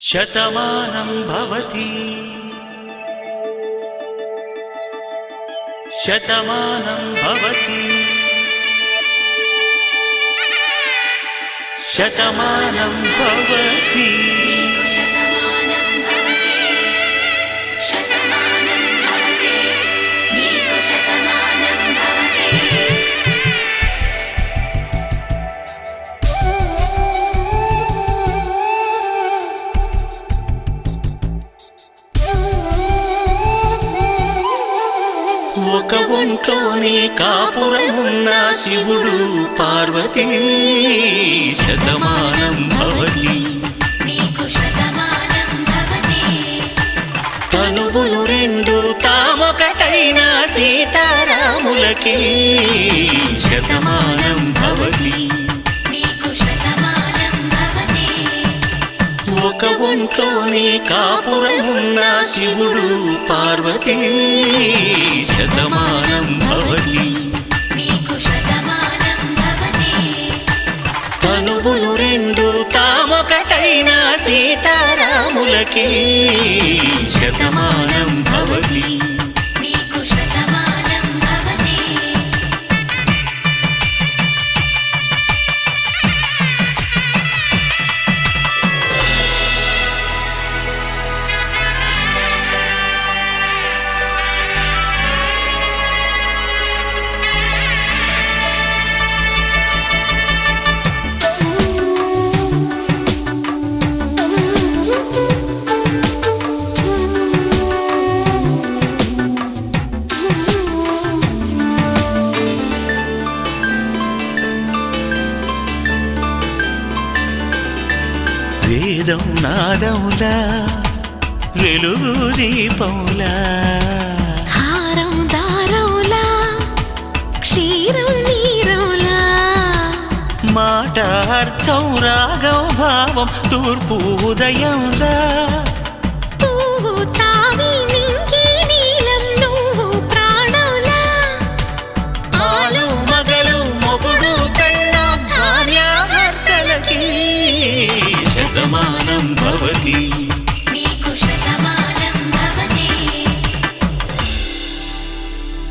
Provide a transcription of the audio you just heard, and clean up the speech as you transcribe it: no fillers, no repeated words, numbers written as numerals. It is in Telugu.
శతమానం భవతి శతమానం భవతి శతమానం భవతి ఒక ఒంట్లోనే కాపురమున్న శివుడు పార్వతీ శతమానం భవతి తనువులు రెండు తామొకటైన సీతారాములకి శతమానం భవతి ఒక ఒంట్లోనే కాపురమున్న శివుడు పార్వతీ శతమానం భవతి తనువులు రెండు తామొకటైన సీతారాములకి శతమానం భవతి వేదం నాదములా వెలుగు దీపములా హారం దారములా క్షీరం నీరములా మాట అర్థం రాగం భావం తూర్పు ఉదయంలా